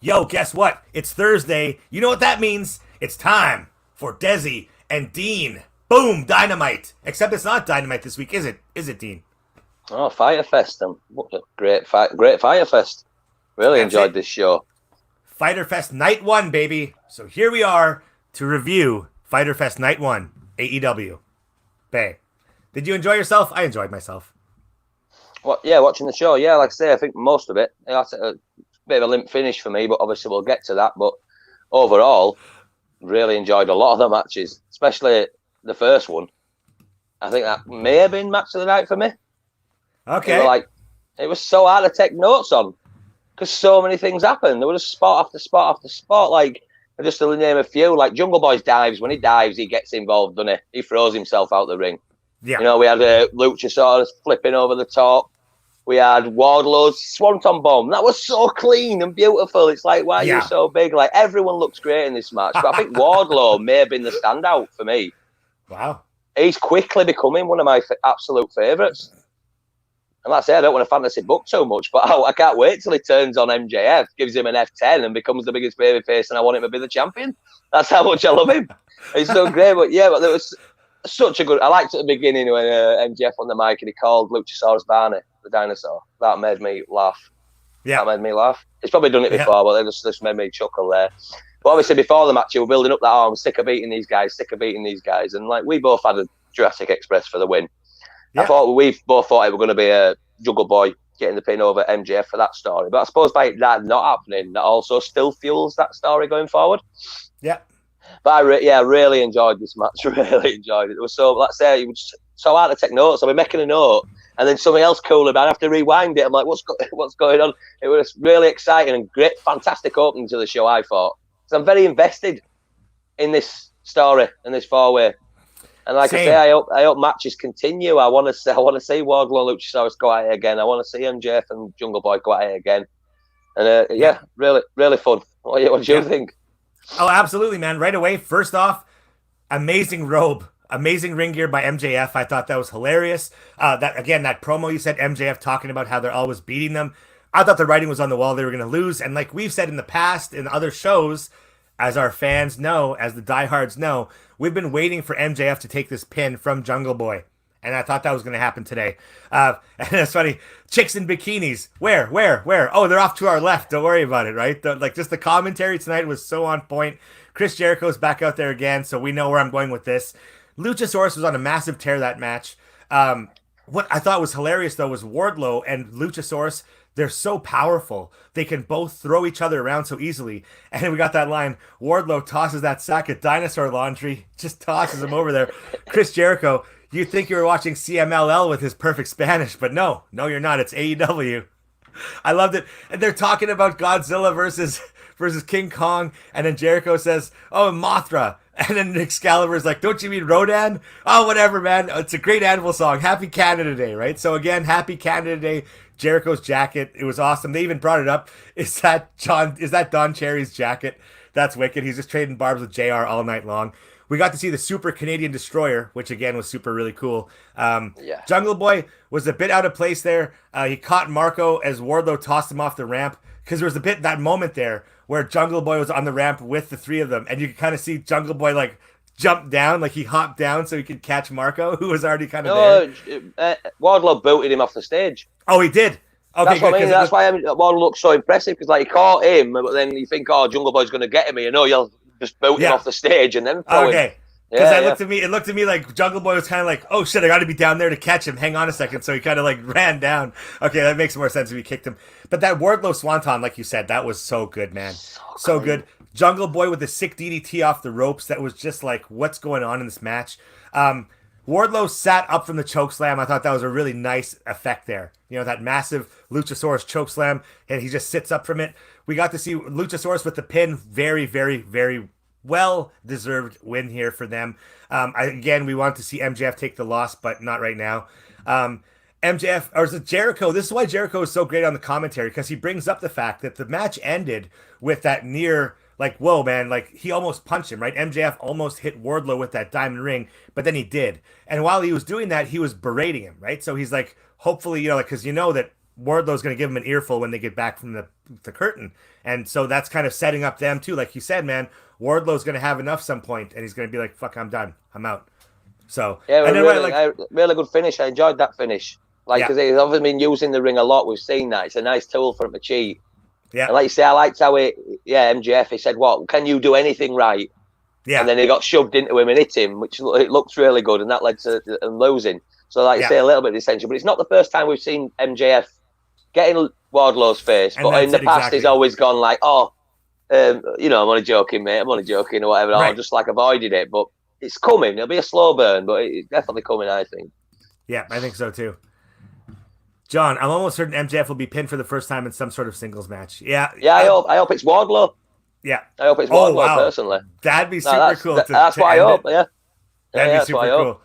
Yo, guess what? It's Thursday. You know what that means? It's time for Dezzie and Dean. Boom, Dynamite. Except it's not Dynamite this week, is it? Is it, Dean? Oh, Fyter Fest. What a great Fyter Fest. Really enjoyed this show. Fyter Fest Night 1, baby. So here we are to review Fyter Fest Night 1, AEW. Bay. Did you enjoy yourself? I enjoyed myself. Well, yeah, watching the show. Yeah, like I say, I think most of it. It's a bit of a limp finish for me, but obviously we'll get to that. But overall, really enjoyed a lot of the matches, especially the first one. I think that may have been match of the night for me. Okay. It was so hard to take notes on because so many things happened. There was spot after spot after spot. Like, just to name a few, like Jungle Boy's dives. When he dives, he gets involved, doesn't he? He throws himself out the ring. Yeah. You know, we had Luchasaurus flipping over the top. We had Wardlow's Swanton Bomb. That was so clean and beautiful. It's like, why are you so big? Like, everyone looks great in this match. But I think Wardlow may have been the standout for me. Wow. He's quickly becoming one of my absolute favourites. And like I say, I don't want to fantasy book too much, but I can't wait till he turns on MJF, gives him an F10 and becomes the biggest babyface, and I want him to be the champion. That's how much I love him. He's so great. But yeah, but there was such a good... I liked at the beginning when MJF on the mic and he called Luchasaurus Barney, the dinosaur. That made me laugh. Yeah. That made me laugh. He's probably done it before, but it just made me chuckle there. But obviously before the match, you were building up that arm, sick of beating these guys. And like, we both had a Jurassic Express for the win. Yeah. We both thought it were going to be a Jungle Boy getting the pin over MJF for that story. But I suppose by that not happening, that also still fuels that story going forward. Yeah. But I really enjoyed this match. Really enjoyed it. It was so, like I say, it was so hard to take notes. I'll be making a note, and then something else cool about it. I have to rewind it. I'm like, what's going on? It was really exciting and great, fantastic opening to the show, I thought. So I'm very invested in this story and this four-way. And like I say, I hope matches continue. I want to see Wardlow and Luchasaurus go at it again. I want to see MJF and Jungle Boy go at it again. And really, really fun. What do you think? Oh, absolutely, man. Right away, first off, amazing robe. Amazing ring gear by MJF. I thought that was hilarious. That promo you said, MJF talking about how they're always beating them. I thought the writing was on the wall. They were going to lose. And like we've said in the past in other shows, as our fans know, as the diehards know, we've been waiting for MJF to take this pin from Jungle Boy. And I thought that was going to happen today. And it's funny. Chicks in bikinis. Where? Oh, they're off to our left. Don't worry about it, right? Just the commentary tonight was so on point. Chris Jericho's back out there again, so we know where I'm going with this. Luchasaurus was on a massive tear that match. What I thought was hilarious, though, was Wardlow and Luchasaurus. They're so powerful. They can both throw each other around so easily. And then we got that line. Wardlow tosses that sack of dinosaur laundry. Just tosses him over there. Chris Jericho, you'd think you were watching CMLL with his perfect Spanish. But no, you're not. It's AEW. I loved it. And they're talking about Godzilla versus King Kong. And then Jericho says, oh, Mothra. And then Excalibur's like, don't you mean Rodan? Oh, whatever, man. It's a great animal song. Happy Canada Day, right? So again, Happy Canada Day. Jericho's jacket. It was awesome. They even brought it up. Is that Don Cherry's jacket? That's wicked. He's just trading barbs with JR all night long. We got to see the Super Canadian Destroyer, which again was super really cool. Jungle Boy was a bit out of place there. He caught Marco as Wardlow tossed him off the ramp because there was that moment there where Jungle Boy was on the ramp with the three of them, and you could kind of see Jungle Boy like jump down, like he hopped down so he could catch Marco, who was already kind of there. Wardlow booted him off the stage. Oh, he did. Okay, that's what I mean. That's why Wardlow looks so impressive, because like he caught him, but then you think, oh, Jungle Boy's going to get him. You'll just boot him off the stage and then throw him. Because it looked to me like Jungle Boy was kind of like, oh shit, I got to be down there to catch him. Hang on a second. So he kind of like ran down. Okay, that makes more sense if he kicked him. But that Wardlow Swanton, like you said, that was so good, man. So good. Jungle Boy with the sick DDT off the ropes. That was just like, what's going on in this match? Wardlow sat up from the chokeslam. I thought that was a really nice effect there. You know, that massive Luchasaurus chokeslam, and he just sits up from it. We got to see Luchasaurus with the pin. Very, very, very well-deserved win here for them. Again, we want to see MJF take the loss, but not right now. MJF, or is it Jericho? This is why Jericho is so great on the commentary, because he brings up the fact that the match ended with that near, like, whoa, man, like, he almost punched him, right? MJF almost hit Wardlow with that diamond ring, but then he did. And while he was doing that, he was berating him, right? So he's like, hopefully, you know, like, because you know that Wardlow's going to give him an earful when they get back from the the curtain. And so that's kind of setting up them too. Like you said, man, Wardlow's going to have enough some point, and he's going to be like, "Fuck, I'm done. I'm out." So yeah, and then, really good finish. I enjoyed that finish. Like, because he's obviously been using the ring a lot. We've seen that. It's a nice tool for him to cheat. Yeah. And like you say, I liked how MJF, he said, "What, can you do anything right?" Yeah. And then he got shoved into him and hit him, which it looks really good, and that led to him losing. So, like you say, a little bit of dissension. But it's not the first time we've seen MJF getting Wardlow's face. But in the past, he's always gone like, I'm only joking, mate. I'm only joking or whatever. Right. Or just like avoided it. But it's coming. It'll be a slow burn, but it's definitely coming, I think. Yeah, I think so too. John, I'm almost certain MJF will be pinned for the first time in some sort of singles match. Yeah. Yeah, I hope it's Wardlow. Yeah. I hope it's Wardlow, personally. That'd be super cool. That's what I hope, yeah. That'd be super cool.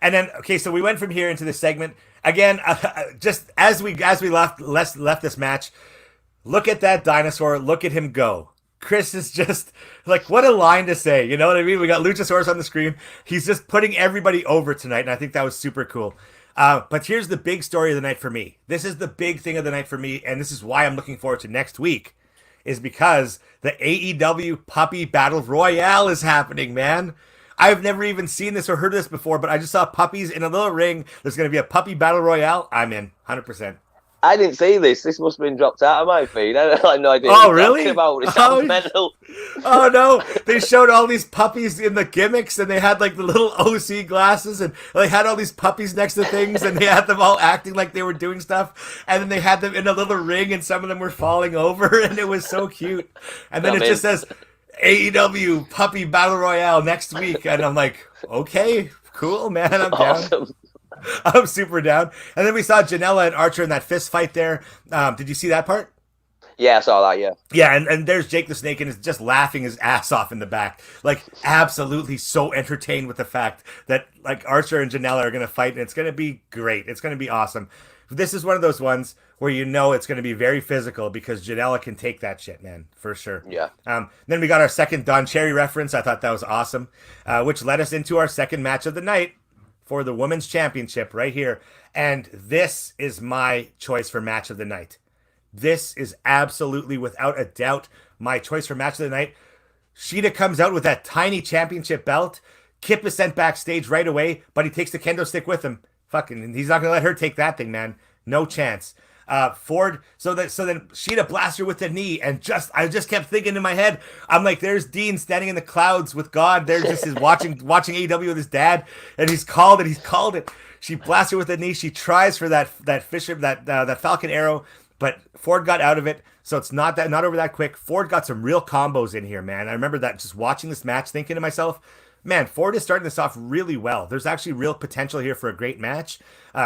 And then, okay, so we went from here into this segment. Again, just as we left this match, look at that dinosaur. Look at him go. Chris is just like, what a line to say. You know what I mean? We got Luchasaurus on the screen. He's just putting everybody over tonight, and I think that was super cool. But here's the big story of the night for me. This is the big thing of the night for me, and this is why I'm looking forward to next week, is because the AEW Puppy Battle Royale is happening, man. I've never even seen this or heard of this before, but I just saw puppies in a little ring. There's going to be a Puppy Battle Royale. I'm in, 100%. I didn't see this. This must have been dropped out of my feed. I had no idea. Oh, really? About. It sounds mental. Oh, no. They showed all these puppies in the gimmicks, and they had, like, the little OC glasses, and they had all these puppies next to things, and they had them all acting like they were doing stuff, and then they had them in a little ring, and some of them were falling over, and it was so cute. And then just says, AEW Puppy Battle Royale next week, and I'm like, okay, cool, man, I'm down. I'm super down. And then we saw Janela and Archer in that fist fight there. Did you see that part? Yeah, I saw that, yeah. Yeah, and there's Jake the Snake, and is just laughing his ass off in the back. Like, absolutely so entertained with the fact that, like, Archer and Janela are going to fight, and it's going to be great. It's going to be awesome. This is one of those ones where you know it's going to be very physical because Janela can take that shit, man, for sure. Yeah. Then we got our second Don Cherry reference. I thought that was awesome, which led us into our second match of the night for the Women's Championship right here. And this is my choice for match of the night. This is absolutely, without a doubt, my choice for match of the night. Sheeta comes out with that tiny championship belt. Kip is sent backstage right away, but he takes the kendo stick with him. Fucking, he's not going to let her take that thing, man. No chance. Ford, so then Sheeta blasts her with the knee, and I just kept thinking in my head, I'm like, there's Dean standing in the clouds with God. There's just his watching AEW with his dad, and he's called it. She blasts her with the knee. She tries for that Fisher, that Falcon Arrow, but Ford got out of it. So it's not over that quick. Ford got some real combos in here, man. I remember that just watching this match, thinking to myself, man, Ford is starting this off really well. There's actually real potential here for a great match.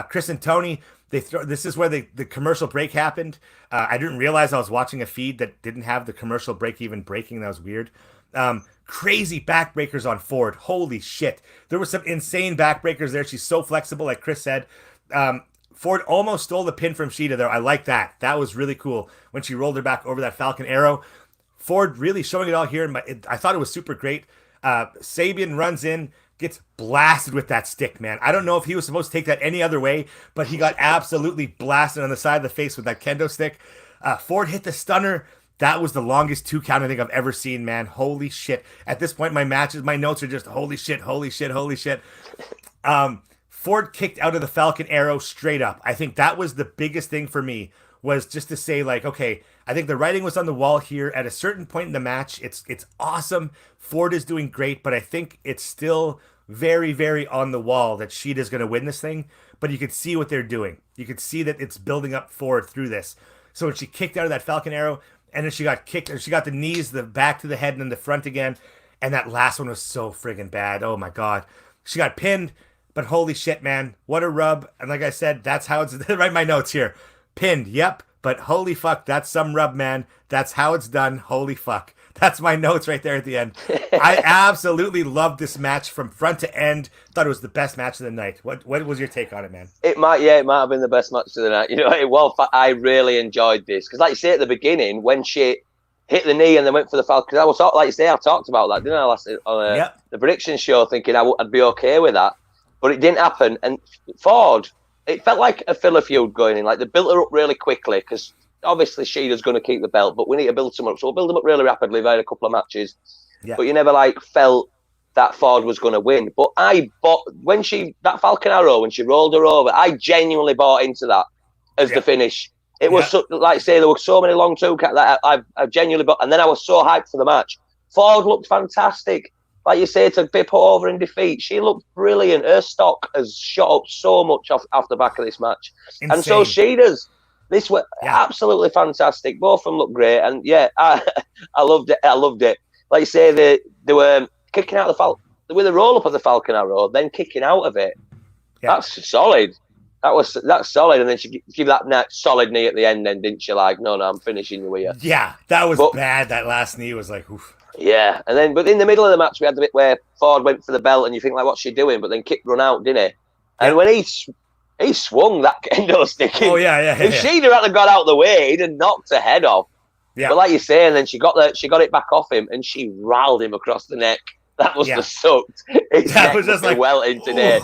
Chris and Tony, this is where the commercial break happened. I didn't realize I was watching a feed that didn't have the commercial break even breaking. That was weird. Crazy backbreakers on Ford. Holy shit. There were some insane backbreakers there. She's so flexible, like Chris said. Ford almost stole the pin from Sheeta, though. I like that. That was really cool when she rolled her back over that Falcon Arrow. Ford really showing it all here. I thought it was super great. Sabian runs in, gets blasted with that stick, man. I don't know if he was supposed to take that any other way, but he got absolutely blasted on the side of the face with that kendo stick. Ford hit the stunner. That was the longest 2 count I think I've ever seen, man. Holy shit. At this point, my notes are just holy shit, holy shit, holy shit. Ford kicked out of the Falcon Arrow straight up. I think that was the biggest thing for me, was just to say, like, okay, I think the writing was on the wall here. At a certain point in the match, it's awesome. Ford is doing great, but I think it's still very, very on the wall that Sheeta's going to win this thing. But you could see what they're doing. You could see that it's building up Ford through this. So when she kicked out of that Falcon Arrow, and then she got kicked, and she got the knees, the back to the head, and then the front again. And that last one was so friggin' bad. Oh my God. She got pinned, but holy shit, man. What a rub. And like I said, that's how it's, write my notes here. Pinned, yep. But holy fuck, that's some rub, man. That's how it's done. Holy fuck. That's my notes right there at the end. I absolutely loved this match from front to end. Thought it was the best match of the night. What was your take on it, man? It might have been the best match of the night. You know, it was. I really enjoyed this because, like you say at the beginning, when she hit the knee and then went for the foul, because I was like you say, I talked about that, didn't I, last on the prediction show, thinking I'd be okay with that, but it didn't happen. And Ford, it felt like a filler feud going in. Like they built her up really quickly because obviously Shida's going to keep the belt, but we need to build some up. So we'll build them up really rapidly. We've had a couple of matches, but you never like felt that Ford was going to win. But I bought when that Falcon Arrow, when she rolled her over, I genuinely bought into that as the finish. It was like I say, there were so many long two that I genuinely bought, and then I was so hyped for the match. Ford looked fantastic. Like you say, to bip her over in defeat, she looked brilliant. Her stock has shot up so much off the back of this match. Insane. And so Shida's. This was absolutely fantastic. Both of them looked great. And I loved it. I loved it. Like you say, they were kicking out with the roll-up of the Falcon Arrow, then kicking out of it. Yeah. That's solid. That's solid. And then she gave that solid knee at the end then, didn't she? Like, no, I'm finishing you with you. Yeah, that was bad. That last knee was like, oof. Yeah, and then but in the middle of the match we had the bit where Ford went for the belt, and you think like, what's she doing? But then Kick run out, didn't he? And when he swung that kendo stick in. Oh yeah. If she'd have got out of the way, he'd have knocked her head off. Yeah. But like you say, and then she got it back off him, and she riled him across the neck. That must have sucked. His neck was just like welting today.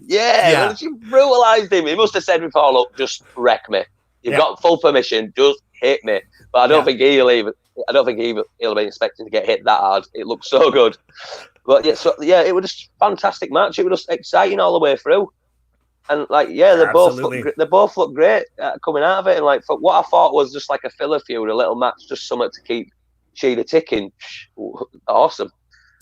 Yeah. She brutalised him. He must have said before, look, just wreck me. You've got full permission. Just hit me. But I don't think he'll be expecting to get hit that hard. It looked so good. But it was just a fantastic match. It was just exciting all the way through. And they both look great coming out of it. And like for what I thought was just like a filler feud, a little match, just something to keep Shida ticking. Awesome.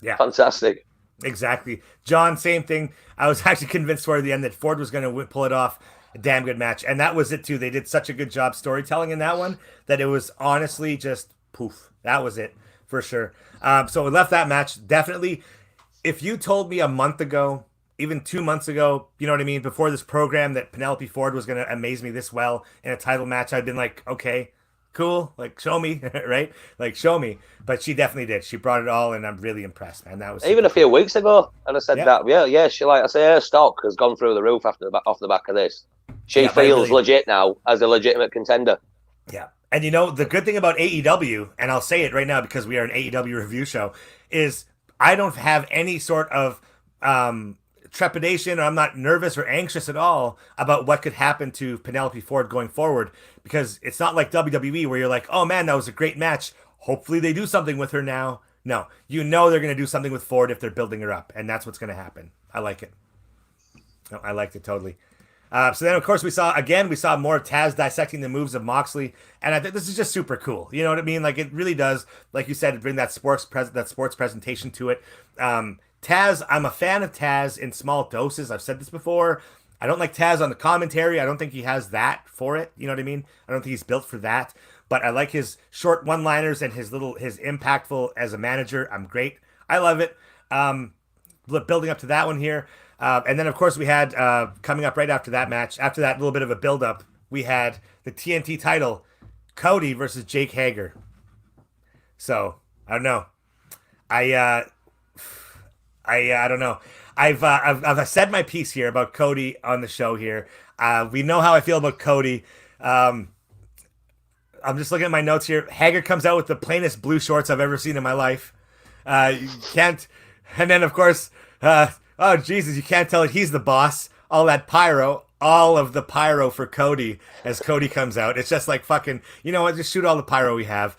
Yeah. Fantastic. Exactly. John, same thing. I was actually convinced toward the end that Ford was going to pull it off. A damn good match. And that was it too. They did such a good job storytelling in that one that it was honestly just poof. That was it for sure. So we left that match. Definitely, if you told me a month ago, even 2 months ago, you know what I mean, before this program, that Penelope Ford was going to amaze me this well in a title match, I'd been like, okay, cool, like show me, right? Like show me. But she definitely did. She brought it all, and I'm really impressed, man. That was even a few weeks ago, and I said that. Yeah. She I say her stock has gone through the roof off the back of this. She feels legit now as a legitimate contender. Yeah. And the good thing about AEW, and I'll say it right now because we are an AEW review show, is I don't have any sort of trepidation, or I'm not nervous or anxious at all about what could happen to Penelope Ford going forward, because it's not like WWE where you're like, oh man, that was a great match. Hopefully they do something with her now. No, they're going to do something with Ford if they're building her up, and that's what's going to happen. I like it. No, I liked it totally. So then, of course, we saw more of Taz dissecting the moves of Moxley, and I think this is just super cool. You know what I mean? Like, it really does, like you said, bring that sports presentation to it. Taz, I'm a fan of Taz in small doses. I've said this before. I don't like Taz on the commentary. I don't think he has that for it. You know what I mean? I don't think he's built for that. But I like his short one-liners and his impactful as a manager. I'm great. I love it. Building up to that one here. And then, of course, we had, coming up right after that match, after that little bit of a build-up, we had the TNT title, Cody versus Jake Hager. So, I don't know. I don't know. I've said my piece here about Cody on the show here. We know how I feel about Cody. I'm just looking at my notes here. Hager comes out with the plainest blue shorts I've ever seen in my life. You can't... And then, of course... oh, Jesus, you can't tell it. He's the boss. All that pyro, all of the pyro for Cody as Cody comes out. It's just like fucking, you know what? Just shoot all the pyro we have.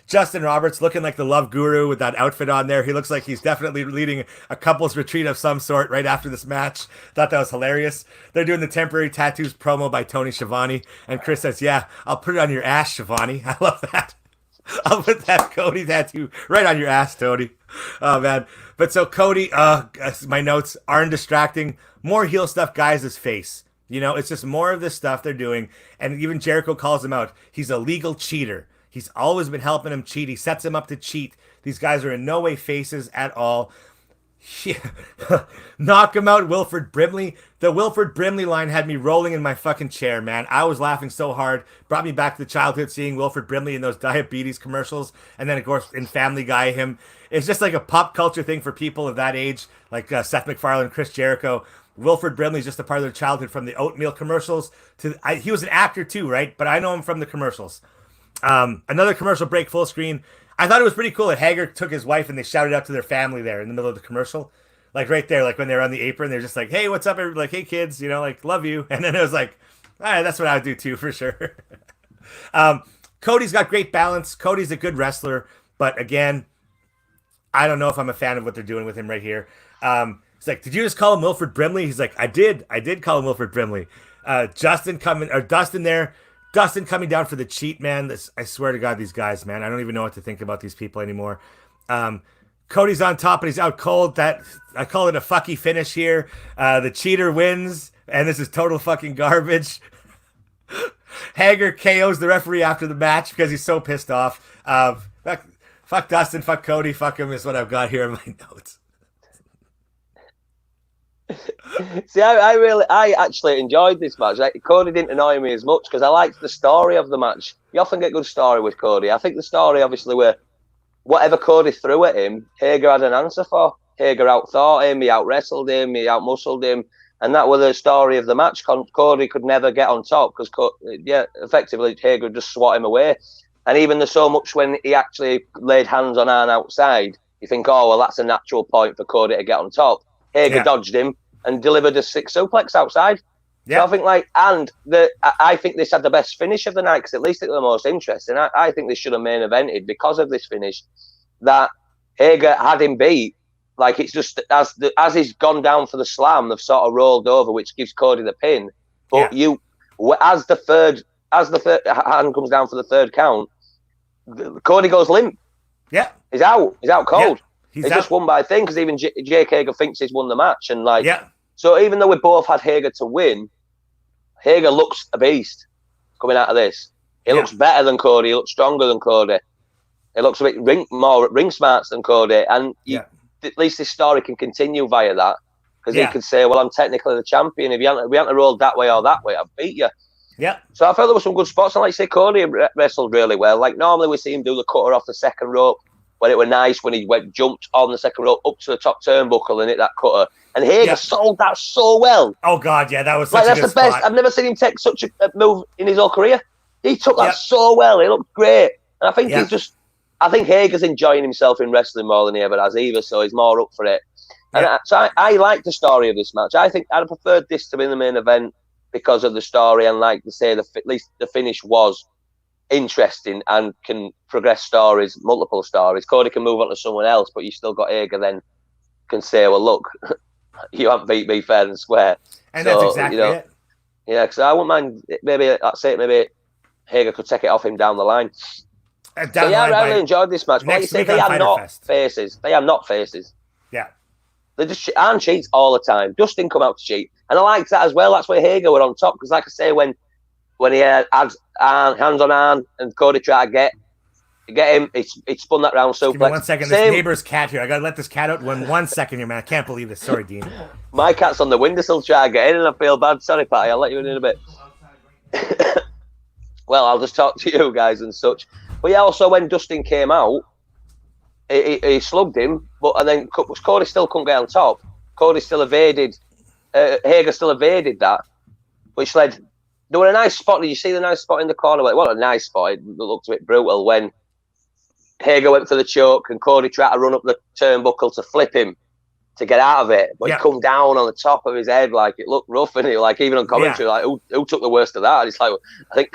Justin Roberts looking like the love guru with that outfit on there. He looks like he's definitely leading a couple's retreat of some sort right after this match. Thought that was hilarious. They're doing the temporary tattoos promo by Tony Schiavone. And Chris says, yeah, I'll put it on your ass, Schiavone. I love that. I'll put that Cody tattoo right on your ass, Tony. Oh, man. But so Cody, my notes aren't distracting. More heel stuff, guys' face. You know, it's just more of this stuff they're doing. And even Jericho calls him out. He's a legal cheater. He's always been helping him cheat. He sets him up to cheat. These guys are in no way faces at all. Knock him out, Wilford Brimley. The Wilford Brimley line had me rolling in my fucking chair, man. I was laughing so hard. Brought me back to the childhood seeing Wilford Brimley in those diabetes commercials. And then, of course, in Family Guy, him. It's just like a pop culture thing for people of that age, like Seth MacFarlane, Chris Jericho. Wilford Brimley's just a part of their childhood, from the oatmeal commercials to he was an actor too, right? But I know him from the commercials. Another commercial break, full screen. I thought it was pretty cool that Hager took his wife and they shouted out to their family there in the middle of the commercial. Like right there, like when they're on the apron, they're just like, hey, what's up? Like, hey kids, you know, like, love you. And then it was like, all right, that's what I would do too, for sure. Cody's got great balance. Cody's a good wrestler, but again, I don't know if I'm a fan of what they're doing with him right here. He's like, did you just call him Wilford Brimley? He's like, I did call him Wilford Brimley. Dustin coming down for the cheat, man. I swear to God, these guys, man, I don't even know what to think about these people anymore. Cody's on top and he's out cold. I call it a fucky finish here. The cheater wins, and this is total fucking garbage. Hager KOs the referee after the match because he's so pissed off. Fuck Dustin, fuck Cody, fuck him is what I've got here in my notes. See, I actually enjoyed this match. Cody didn't annoy me as much because I liked the story of the match. You often get good story with Cody. I think the story, obviously, where whatever Cody threw at him, Hager had an answer for. Hager outthought him, he out-wrestled him, he out-muscled him, and that was the story of the match. Cody could never get on top because, effectively, Hager would just swat him away. And even there's so much when he actually laid hands on Arn outside, you think, oh, well, that's a natural point for Cody to get on top. Hager dodged him and delivered a 6 suplex outside. Yeah. So I think I think this had the best finish of the night because at least it was the most interesting. I think this should have main evented because of this finish that Hager had him beat. Like it's just as he's gone down for the slam, they've sort of rolled over, which gives Cody the pin. But as the third hand comes down for the third count, Cody goes limp. Yeah, he's out. He's out cold. Yeah. He's just won by a thing because even Jake Hager thinks he's won the match. And yeah. So even though we both had Hager to win, Hager looks a beast coming out of this. He looks better than Cody. He looks stronger than Cody. He looks a bit more ring smarts than Cody. And at least this story can continue via that because he could say, well, I'm technically the champion. If we hadn't rolled that way or that way, I've beat you. Yeah. So I felt there were some good spots. And like you say, Cody wrestled really well. Like normally we see him do the cutter off the second rope. When it was nice when he jumped on the second rope up to the top turnbuckle and hit that cutter. And Hager sold that so well. Oh, God, yeah, that was such a good that's the best. spot. I've never seen him take such a move in his whole career. He took that so well. He looked great. And I think I think Hager's enjoying himself in wrestling more than he ever has either, so he's more up for it. And so I like the story of this match. I think I'd have preferred this to be the main event because of the story and like to say at least the finish was interesting and can progress stories, multiple stories. Cody can move on to someone else, but you still got Hager then can say, well, look, you haven't beat me fair and square. And that's exactly it. Yeah, because I wouldn't mind, maybe Hager could take it off him down the line. I really enjoyed this match. But like you say, they are not faces. They are not faces. Yeah. They just Arn cheats all the time. Dustin come out to cheat. And I liked that as well. That's where Hager were on top. Because like I say, when he had hands on Arn and Cody tried to get him, he spun that round suplex. Give me 1 second. This neighbor's cat here. I got to let this cat out 1 second here, man. I can't believe this. Sorry, Dean. My cat's on the windowsill trying to get in and I feel bad. Sorry, Patty. I'll let you in a bit. Well, I'll just talk to you guys and such. But yeah, also when Dustin came out, he slugged him, and then Cody still couldn't get on top. Cody still evaded, Hager still evaded that, which led. There was a nice spot. Did you see the nice spot in the corner? Well, it wasn't a nice spot. It looked a bit brutal when Hager went for the choke and Cody tried to run up the turnbuckle to flip him to get out of it, but he come down on the top of his head like it looked rough, and like even on commentary, like who took the worst of that? And it's like, I think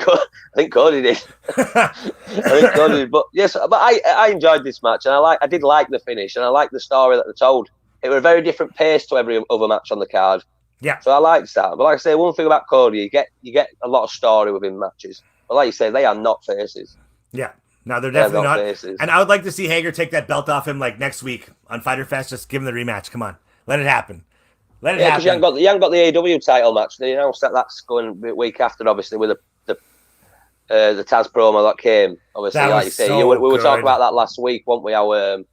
Cody did. I think Cody did. But yes, but I enjoyed this match, and I did like the finish, and I liked the story that they told. It was a very different pace to every other match on the card. Yeah. So I liked that. But like I say, one thing about Cody, you get a lot of story within matches. But like you say, they are not faces. Yeah. No, they're definitely not. Faces. And I would like to see Hager take that belt off him like next week on Fyter Fest. Just give him the rematch. Come on. Let it happen. Let it happen. Because you haven't got the AEW title match. They announced that's going the week after, obviously, with the Taz promo that came. Obviously, like you say, we were talking about that last week, weren't we? How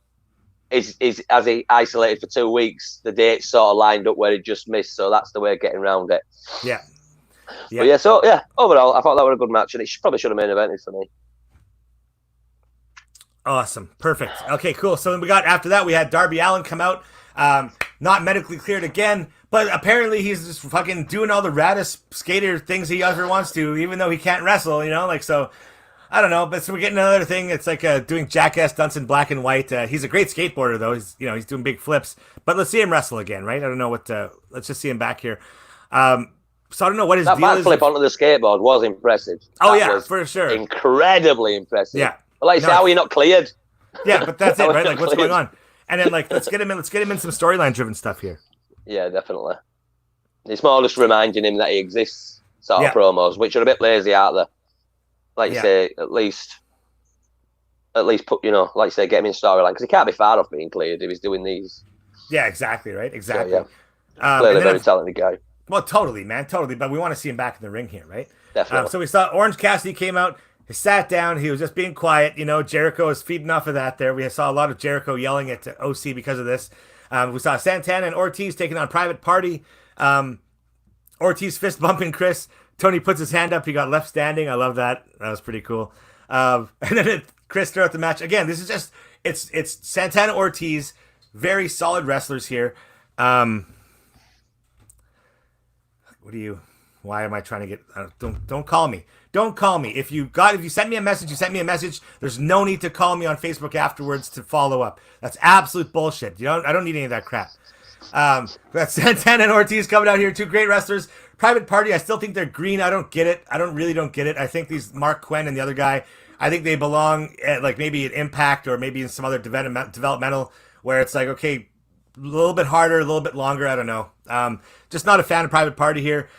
is as he isolated for 2 weeks, the dates sort of lined up where he just missed. So that's the way of getting around it. Yeah. But overall, I thought that was a good match, and it probably should have main evented for me. Awesome. Perfect. Okay, cool. So then after that, we had Darby Allin come out, not medically cleared again, but apparently he's just fucking doing all the raddest skater things he ever wants to, even though he can't wrestle, so I don't know, but so we're getting another thing. It's like doing jackass stunts in black and white. He's a great skateboarder though. He's doing big flips, but let's see him wrestle again, right? I don't know let's just see him back here. So I don't know what his that deal is. That backflip onto the skateboard was impressive. Oh, that yeah, was for sure. Incredibly impressive. Yeah. But like, how are you not cleared? Yeah, but that's it, right? Like, what's cleared? going on? And then, like, let's get him in some storyline-driven stuff here. Yeah, definitely. It's more just reminding him that he exists, sort of promos, which are a bit lazy, aren't they? Like you say, at least put, like you say, get him in storyline, because he can't be far off being cleared if he's doing these. Yeah, exactly, right? Exactly. So, clearly a very talented guy. Well, totally, man, totally. But we want to see him back in the ring here, right? Definitely. So we saw Orange Cassidy came out. He sat down. He was just being quiet. Jericho was feeding off of that there. We saw a lot of Jericho yelling at OC because of this. We saw Santana and Ortiz taking on Private Party. Ortiz fist bumping Chris. Tony puts his hand up. He got left standing. I love that. That was pretty cool. And then Chris throughout the match. Again, this is just, it's Santana Ortiz. Very solid wrestlers here. Why am I trying to get, don't call me. Don't call me. If you sent me a message, you sent me a message. There's no need to call me on Facebook afterwards to follow up. That's absolute bullshit. I don't need any of that crap. That's Santana and Ortiz coming out here. Two great wrestlers. Private Party, I still think they're green. I don't get it. I don't get it. I think these Mark Quinn and the other guy, I think they belong at like maybe an Impact or maybe in some other developmental where it's like, okay, a little bit harder, a little bit longer. I don't know. Just not a fan of Private Party here.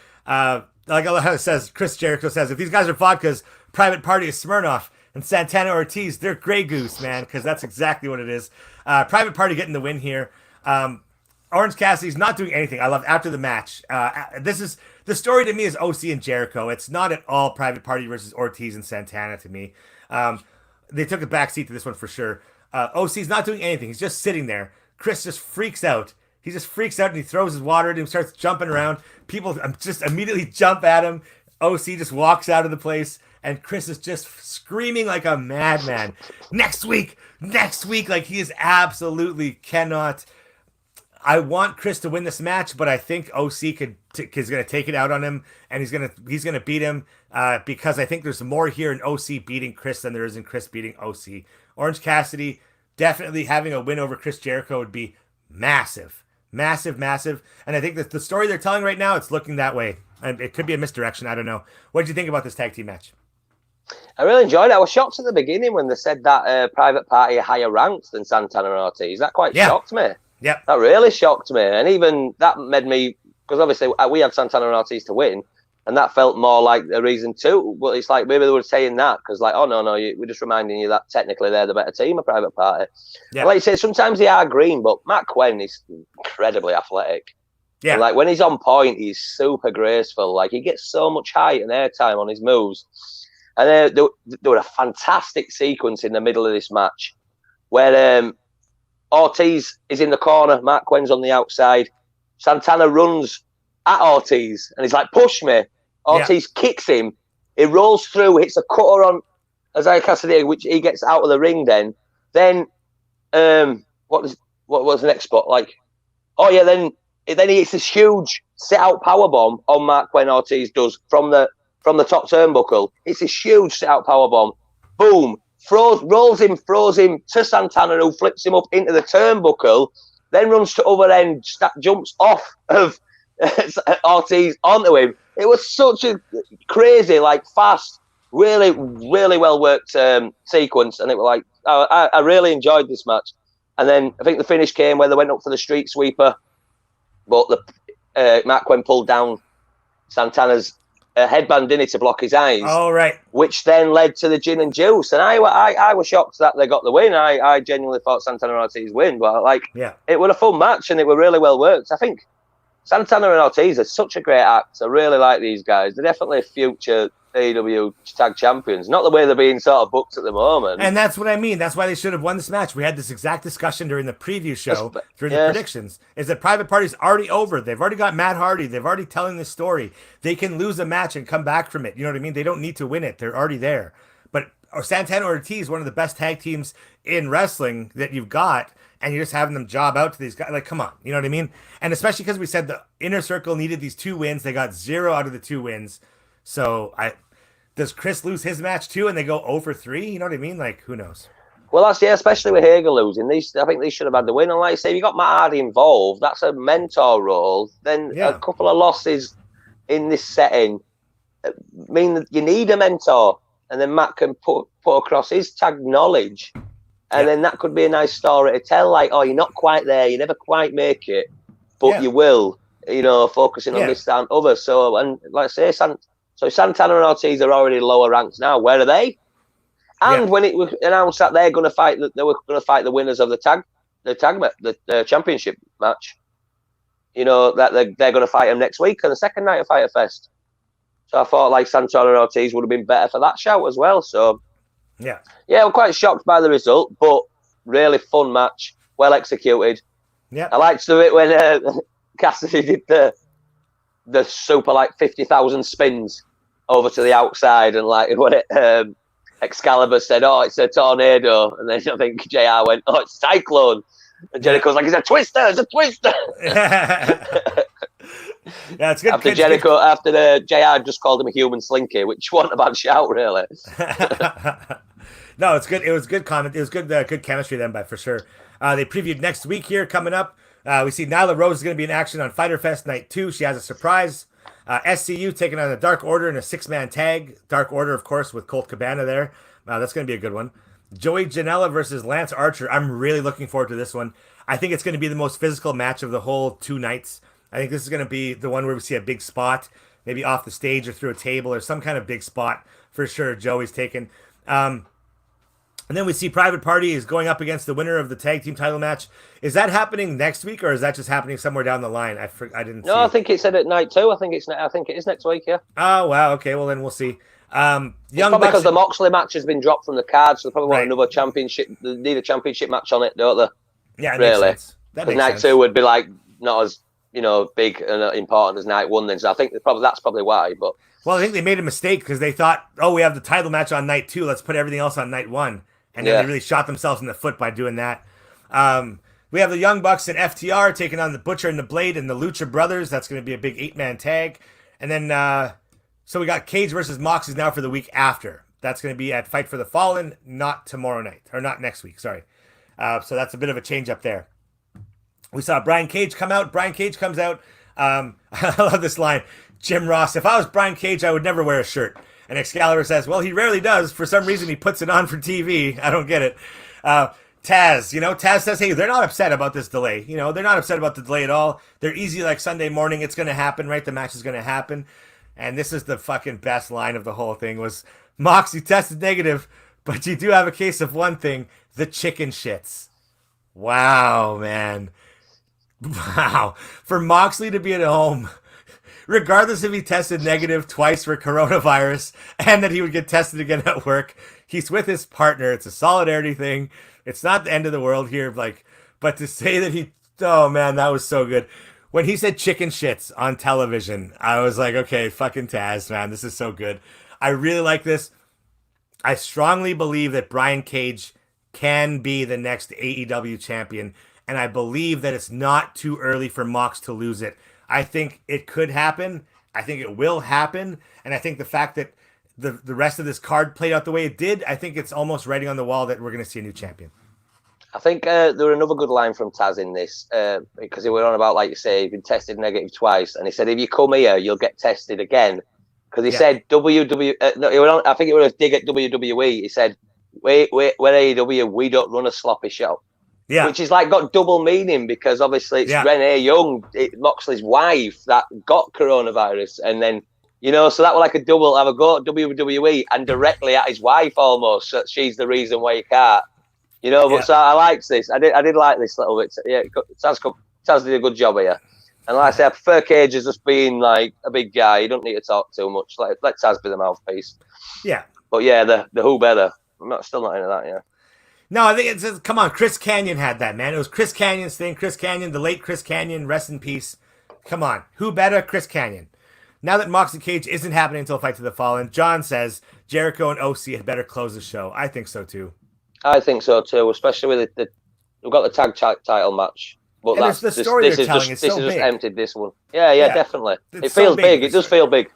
Like how it says, Chris Jericho says, if these guys are vodkas, Private Party is Smirnoff, and Santana Ortiz, they're Grey Goose, man, because that's exactly what it is. Private Party getting the win here. Orange Cassidy's not doing anything. I love after the match. This is the story to me is OC and Jericho. It's not at all Private Party versus Ortiz and Santana to me. They took a backseat to this one for sure. OC's not doing anything. He's just sitting there. Chris just freaks out. He just freaks out and he throws his water at him, starts jumping around. People just immediately jump at him. OC just walks out of the place, and Chris is just screaming like a madman. Next week, like he is absolutely cannot. I want Chris to win this match, but I think OC is going to take it out on him, and he's going to beat him because I think there's more here in OC beating Chris than there is in Chris beating OC. Orange Cassidy definitely having a win over Chris Jericho would be massive. Massive. And I think that the story they're telling right now, it's looking that way. And it could be a misdirection. I don't know. What did you think about this tag team match? I really enjoyed it. I was shocked at the beginning when they said that Private Party are higher ranked than Santana and Ortiz. That quite shocked me. Yeah. That really shocked me. And even that made me, because obviously we had Santana and Ortiz to win, and that felt more like a reason too. But it's like maybe they were saying that because, like, oh, no, we're just reminding you that technically they're the better team of Private Party. Yeah. Like you say, sometimes they are green, but Matt Quinn is incredibly athletic. Yeah. And, like, when he's on point, he's super graceful. Like, he gets so much height and airtime on his moves. And there were a fantastic sequence in the middle of this match where Ortiz is in the corner, Matt Quinn's on the outside. Santana runs at Ortiz and he's like, push me. Ortiz kicks him. He rolls through, hits a cutter on Isaiah Cassidy, which he gets out of the ring then. Then, what was the next spot? Like, oh yeah, then he hits this huge sit-out powerbomb on Mark Quinn. Ortiz does from the top turnbuckle. It's this huge sit-out powerbomb. Boom. Rolls him to Santana, who flips him up into the turnbuckle, then runs to other end, jumps off of Ortiz onto him. It was such a crazy, like, fast, really, really well worked sequence, and it was like I really enjoyed this match. And then I think the finish came where they went up for the street sweeper, but Matt Quinn pulled down Santana's headband in it to block his eyes. Oh, right. Which then led to the gin and juice, and I was shocked that they got the win. I genuinely thought Santana and Ortiz win, but it was a fun match and it were really well worked. I think Santana and Ortiz are such a great act. I really like these guys. They're definitely future AEW tag champions. Not the way they're being sort of booked at the moment. And that's what I mean. That's why they should have won this match. We had this exact discussion during the preview show, during the predictions, is that Private Party's already over. They've already got Matt Hardy. They've already telling this story. They can lose a match and come back from it. You know what I mean? They don't need to win it. They're already there. But Santana Ortiz, one of the best tag teams in wrestling that you've got, and you're just having them job out to these guys. Like, come on. You know what I mean? And especially because we said the Inner Circle needed these 2 wins. They got 0 out of the 2 wins. So does Chris lose his match too and they go 0-3? You know what I mean? Like, who knows? Well, especially with Hager losing. I think they should have had the win. And like I say, if you got Matt Hardy involved, that's a mentor role. Then a couple of losses in this setting mean that you need a mentor, and then Matt can put across his tag knowledge, and then that could be a nice story to tell. Like, oh, you're not quite there, you never quite make it, but you will. Focusing on this and other. So, and like I say, Santana and Ortiz are already lower ranks now. Where are they? And when it was announced that they were going to fight the winners of the championship match, that they're going to fight them next week on the second night of Fyter Fest. So I thought like Santana and Ortiz would have been better for that shout as well. So I'm quite shocked by the result, but really fun match, well executed. Yeah, I liked the bit when Cassidy did the super like 50,000 spins over to the outside, and like when Excalibur said, "Oh, it's a tornado," and then I think JR went, "Oh, it's cyclone," and Jericho's like, "It's a twister! It's a twister!" Yeah, it's good. After the JR just called him a human slinky, which wasn't a bad shout, really. No, it's good. It was good comment. It was good chemistry then, for sure. They previewed next week here coming up. We see Nyla Rose is going to be in action on Fyter Fest Night 2. She has a surprise. SCU taking on the Dark Order in a 6-man tag. Dark Order, of course, with Colt Cabana there. That's going to be a good one. Joey Janela versus Lance Archer. I'm really looking forward to this one. I think it's going to be the most physical match of the whole 2 nights. I think this is going to be the one where we see a big spot, maybe off the stage or through a table or some kind of big spot for sure. Joey's taken. And then we see Private Party is going up against the winner of the tag team title match. Is that happening next week, or is that just happening somewhere down the line? I didn't. No, I think it said at night 2. I think it is next week. Yeah. Oh wow. Okay. Well then we'll see. Young Bucks, because the Moxley match has been dropped from the card, so they probably want another championship. They need a championship match on it, don't they? Yeah. Really. That makes night sense. 2 would be like not as big and important as night 1. Then, so I think that's probably why. But I think they made a mistake because they thought, oh, we have the title match on night 2. Let's put everything else on night 1. And then they really shot themselves in the foot by doing that. We have the Young Bucks and FTR taking on the Butcher and the Blade and the Lucha Brothers. That's going to be a big 8-man tag. And then, so we got Cage versus Moxley now for the week after. That's going to be at Fight for the Fallen, not tomorrow night. Or not next week, sorry. So that's a bit of a change up there. We saw Brian Cage come out. Brian Cage comes out. I love this line. Jim Ross, if I was Brian Cage, I would never wear a shirt. And Excalibur says, well, he rarely does. For some reason, he puts it on for TV. I don't get it. Taz says, hey, they're not upset about this delay. They're not upset about the delay at all. They're easy like Sunday morning. It's going to happen, right? The match is going to happen. And this is the fucking best line of the whole thing was, Mox, you tested negative, but you do have a case of one thing, the chicken shits. Wow, man. Wow. For Moxley to be at home, regardless if he tested negative twice for coronavirus and that he would get tested again at work, he's with his partner. It's a solidarity thing. It's not the end of the world here. But to say that oh man, that was so good. When he said chicken shits on television, I was like, okay, fucking Taz, man, this is so good. I really like this. I strongly believe that Brian Cage can be the next AEW champion. And I believe that it's not too early for Mox to lose it. I think it could happen. I think it will happen. And I think the fact that the rest of this card played out the way it did, I think it's almost writing on the wall that we're going to see a new champion. I think there were another good line from Taz in this because he went on about, like you say, he'd been tested negative twice. And he said, if you come here, you'll get tested again. Because he said, I think it was a dig at WWE. He said, we're AEW, we don't run a sloppy show. Yeah, which is like got double meaning because obviously it's Renee Young, Moxley's wife, that got coronavirus, and then so that was like a double. Have a go at WWE and directly at his wife almost. So she's the reason why he can't, But so I liked this. I did like this little bit. Yeah, Taz did a good job here. And like I say, I prefer Cage as just being like a big guy. You don't need to talk too much. Let Taz be the mouthpiece. Yeah, but yeah, the who better. I'm still not into that. Yeah. No, I think it's come on. Chris Kanyon had that, man. It was Chris Canyon's thing. Chris Kanyon, the late Chris Kanyon, rest in peace. Come on, who better? Chris Kanyon. Now that Moxley Cage isn't happening until Fight to the Fallen, John says Jericho and OC had better close the show. I think so too. I think so too, especially with we've got the tag title match. But that's the story they're telling. This is just emptied this one. Yeah, definitely. It feels big. It does feel big.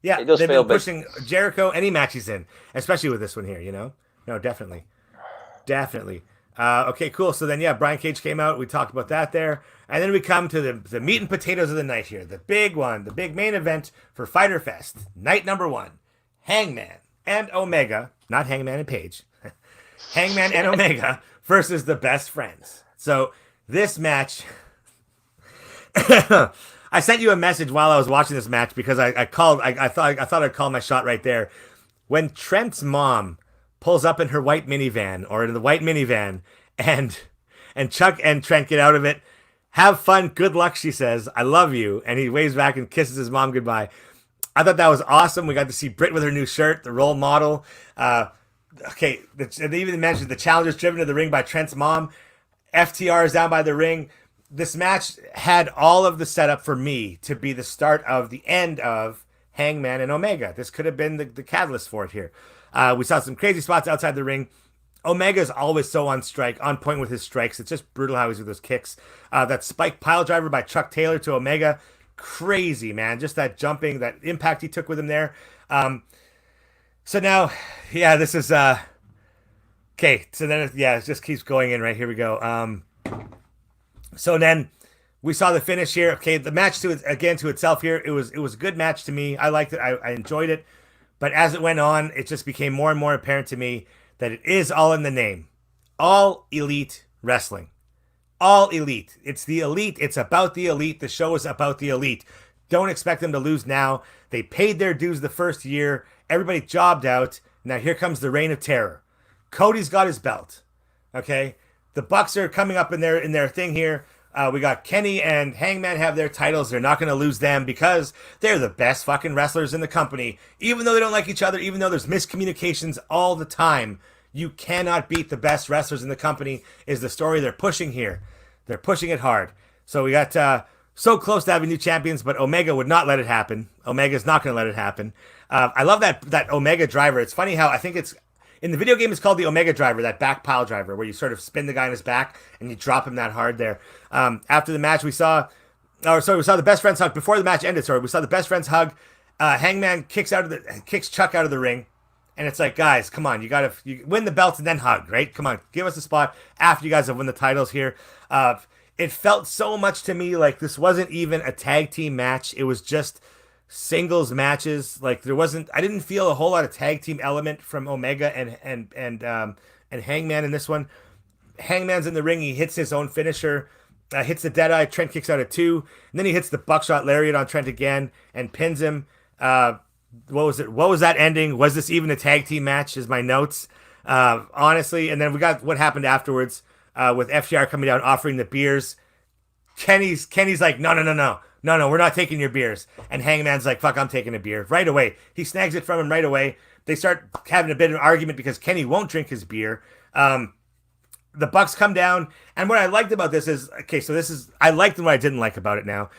Yeah, it does feel big. Pushing Jericho any match he's in, especially with this one here. No, definitely. Okay, cool. So then, Brian Cage came out. We talked about that there. And then we come to the meat and potatoes of the night here. The big one, the big main event for Fyter Fest. Night number 1. Hangman and Omega, not Hangman and Page. Hangman and Omega versus the Best Friends. So this match... I sent you a message while I was watching this match because I thought I'd call my shot right there. When Trent's mom pulls up in her white minivan or in the white minivan and Chuck and Trent get out of it, have fun, good luck, she says, I love you, and he waves back and kisses his mom goodbye. I thought that was awesome. We got to see Britt with her new shirt, the role model. They even mentioned the challengers driven to the ring by Trent's mom. FTR is down by the ring. This match had all of the setup for me to be the start of the end of Hangman and Omega. This could have been the catalyst for it here. We saw some crazy spots outside the ring. Omega's always so on point with his strikes. It's just brutal how he's with those kicks. That spike pile driver by Chuck Taylor to Omega. Crazy, man. Just that jumping, that impact he took with him there. So now, this is... okay, so then, it just keeps going in right here. We go. So then we saw the finish here. Okay, the match to itself here, it was a good match to me. I liked it. I enjoyed it. But as it went on, it just became more and more apparent to me that it is all in the name. All Elite Wrestling. All Elite. It's the Elite. It's about the Elite. The show is about the Elite. Don't expect them to lose now. They paid their dues the first year. Everybody jobbed out. Now here comes the Reign of Terror. Cody's got his belt. Okay? The Bucks are coming up in their thing here. We got Kenny and Hangman have their titles. They're not going to lose them because they're the best fucking wrestlers in the company. Even though they don't like each other, even though there's miscommunications all the time, you cannot beat the best wrestlers in the company is the story they're pushing here. They're pushing it hard. So we got so close to having new champions, but Omega would not let it happen. Omega's not going to let it happen. I love that Omega driver. It's funny how I think it's... In the video game, it's called the Omega driver, that back pile driver, where you sort of spin the guy on his back and you drop him that hard there. After the match, we saw the Best Friends hug. Before the match ended, we saw the Best Friends hug. Hangman kicks Chuck out of the ring. And it's like, guys, come on, you win the belts and then hug, right? Come on, give us a spot after you guys have won the titles here. It felt so much to me like this wasn't even a tag team match. It was just singles matches. Like I didn't feel a whole lot of tag team element from Omega and Hangman in this one. Hangman's in the ring. He hits his own finisher, hits the Deadeye. Trent kicks out at 2, and then he hits the buckshot lariat on Trent again and pins him. What was it? What was that ending? Was this even a tag team match? Is my notes. Honestly, and then we got what happened afterwards with FTR coming down offering the beers. Kenny's like, no, we're not taking your beers. And Hangman's like, fuck, I'm taking a beer. Right away. He snags it from him right away. They start having a bit of an argument because Kenny won't drink his beer. The Bucks come down. And what I liked about this is, I liked what I didn't like about it now.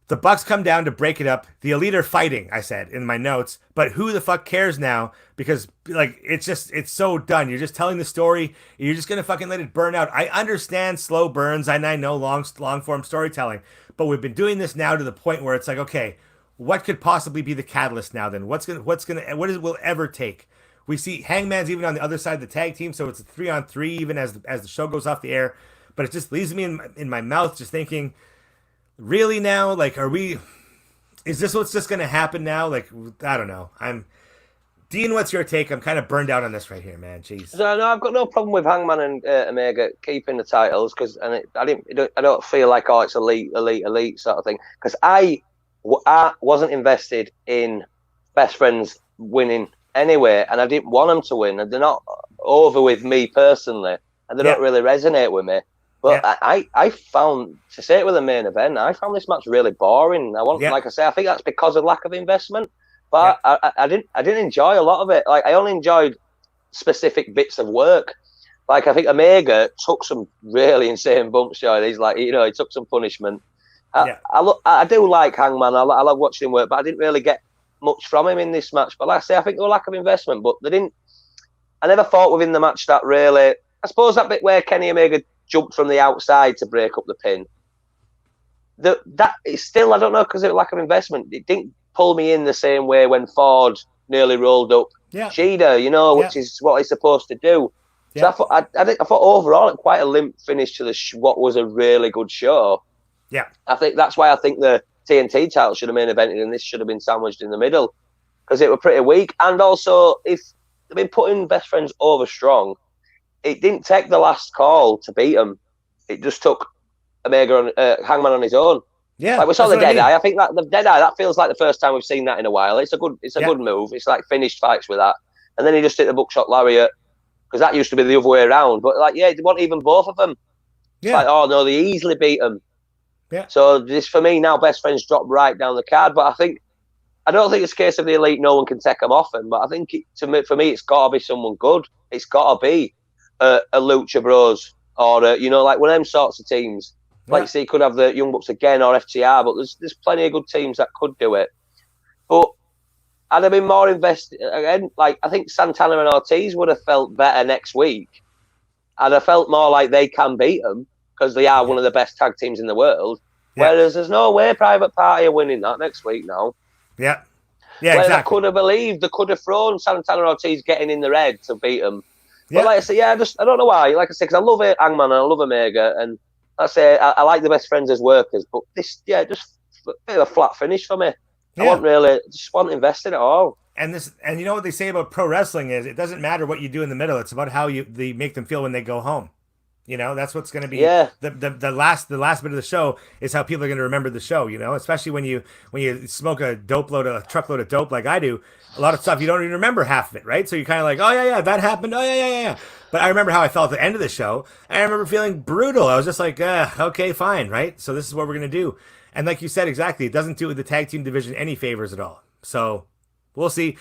The Bucks come down to break it up. The Elite are fighting, I said in my notes. But who the fuck cares now? Because it's so done. You're just telling the story. You're just going to fucking let it burn out. I understand slow burns and I know long form storytelling. But we've been doing this now to the point where it's like, okay, what could possibly be the catalyst now then? What will ever take? We see Hangman's even on the other side of the tag team, so it's a 3-on-3 even as the show goes off the air. But it just leaves me in my mouth just thinking, really now? Like, is this what's just going to happen now? Like, I don't know. Dean, what's your take? I'm kind of burned out on this right here, man. Jeez. No, I've got no problem with Hangman and Omega keeping the titles because I don't feel like it's elite sort of thing because I wasn't invested in Best Friends winning anyway, and I didn't want them to win, and they're not over with me personally, and they don't really resonate with me. But I found, to say it with a main event, I found this match really boring. Like I say, I think that's because of lack of investment. But I didn't enjoy a lot of it. Like I only enjoyed specific bits of work. Like I think Omega took some really insane bumps. He's like, he took some punishment. I do like Hangman. I love watching him work, but I didn't really get much from him in this match. But like I say, I think there was lack of investment. But they didn't. I never thought within the match that really. I suppose that bit where Kenny Omega jumped from the outside to break up the pin. That is still, I don't know, because of lack of investment. It didn't pull me in the same way when Ford nearly rolled up Shida, which is what he's supposed to do. So I thought overall it quite a limp finish to what was a really good show. Yeah. I think that's why I think the TNT title should have main evented and this should have been sandwiched in the middle because it were pretty weak. And also, if they've been putting Best Friends over strong, it didn't take the last call to beat them. It just took Hangman on his own. Yeah, like we saw the Deadeye. I think that the Deadeye, that feels like the first time we've seen that in a while. It's a good move. It's like finished fights with that, and then he just hit the buckshot lariat because that used to be the other way around. But like, yeah, it wasn't even both of them. Yeah. It's like, oh no, they easily beat them. Yeah. So this for me now, Best Friends drop right down the card. But I don't think it's a case of the Elite. No one can take them off them. But I think for me, it's got to be someone good. It's got to be a Lucha Bros or like one of them sorts of teams. Like you see, could have the Young Bucks again or FTR, but there's plenty of good teams that could do it. But I'd have been more invested again. Like I think Santana and Ortiz would have felt better next week. I'd have felt more like they can beat them because they are one of the best tag teams in the world. Yeah. Whereas there's no way Private Party are winning that next week now. Yeah, exactly. I could have believed they could have thrown Santana and Ortiz getting in the red to beat them. But like I say, I don't know why. Like I say, because I love it, Hangman, and I love Omega, and I say I like the Best Friends as workers, but this, just a bit of a flat finish for me. I wasn't invested at all. And you know what they say about pro wrestling is it doesn't matter what you do in the middle; it's about how they make them feel when they go home. That's what's going to be the last bit of the show is how people are going to remember the show. Especially when you smoke a truckload of dope like I do. A lot of stuff you don't even remember half of it, right? So you're kind of like, oh yeah, that happened. Oh yeah. But I remember how I felt at the end of the show. And I remember feeling brutal. I was just like, okay, fine, right? So this is what we're gonna do. And like you said, exactly, it doesn't do the tag team division any favors at all. So we'll see.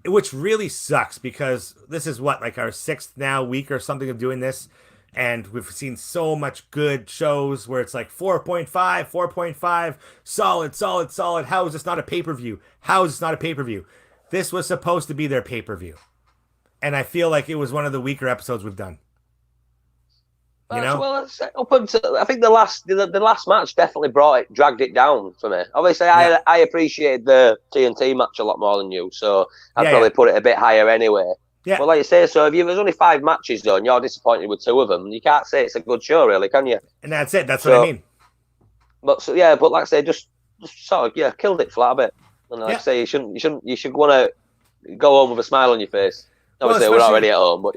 Which really sucks because this is like our 6th week or something of doing this. And we've seen so much good shows where it's like 4.5, solid. How is this not a pay-per-view? This was supposed to be their pay-per-view. And I feel like it was one of the weaker episodes we've done. Well, up until I think the last match definitely dragged it down for me. Obviously, I appreciated the TNT match a lot more than you, so I'd probably put it a bit higher anyway. Yeah. Well, like you say, so if there's only 5 matches done, you're disappointed with 2 of them. You can't say it's a good show, really, can you? And that's it. That's what I mean. But like I say, just sort of killed it flat a bit. And like I say, you should want to go home with a smile on your face. Obviously, we're already at home, but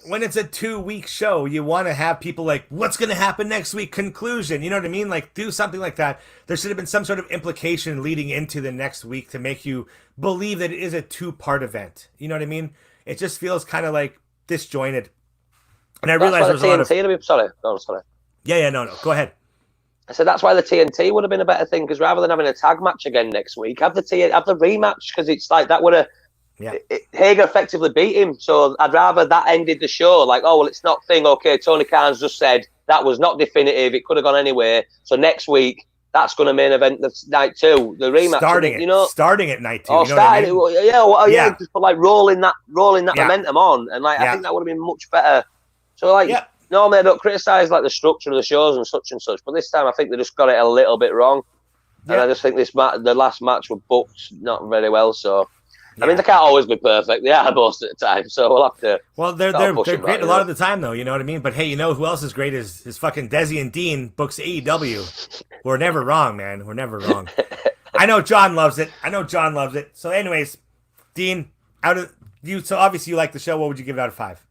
when it's a 2-week show, you want to have people like, what's going to happen next week? Conclusion. You know what I mean? Like, do something like that. There should have been some sort of implication leading into the next week to make you believe that it is a 2-part event. You know what I mean? It just feels kind of like disjointed. And I realize there's a lot of... Sorry. No, sorry. Yeah, no. Go ahead. I said that's why the TNT would have been a better thing, because rather than having a tag match again next week, have the rematch, because it's like that would have... Yeah. Hager effectively beat him, so I'd rather that ended the show. Like, oh, well, it's not thing. Okay, Tony Khan's just said that was not definitive. It could have gone anywhere. So next week, that's going to main event the night 2, the rematch. Starting at night 2. Just like rolling that momentum on, and like I think that would have been much better. So like, normally I don't criticize like the structure of the shows and such, but this time I think they just got it a little bit wrong, and I just think the last match were booked not very well. So. Yeah. I mean, they can't always be perfect. They are most of the time, so we'll have to. Well, they're great a lot of the time, though. You know what I mean? But hey, you know who else is great is fucking Dezzie and Dean books AEW. We're never wrong, man. We're never wrong. I know John loves it. So, anyways, Dean, so obviously you like the show. What would you give it out of 5?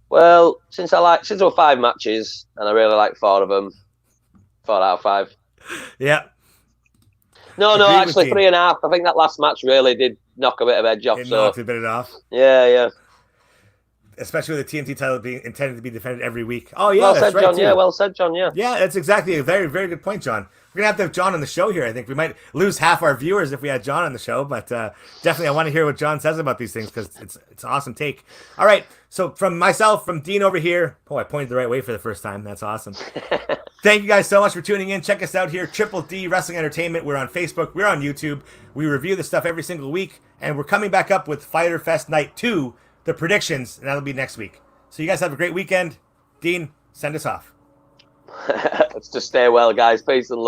Well, since there were 5 matches and I really like 4 of them, 4 out of 5. Yeah. No, actually 3.5. I think that last match really did knock a bit of edge off. Knocked a bit off. Yeah. Especially with the TNT title being intended to be defended every week. Oh yeah, well that's said, right, John. too. Yeah, well said, John. Yeah. Yeah, that's exactly a very, very good point, John. We're gonna have to have John on the show here. I think we might lose half our viewers if we had John on the show, but definitely I want to hear what John says about these things because it's an awesome take. All right, so from myself, from Dean over here. Oh, I pointed the right way for the first time. That's awesome. Thank you guys so much for tuning in. Check us out here, Triple D Wrestling Entertainment. We're on Facebook. We're on YouTube. We review this stuff every single week, and we're coming back up with Fyter Fest Night 2, the predictions, and that'll be next week. So you guys have a great weekend. Dean, send us off. Let's just stay well, guys. Peace and love.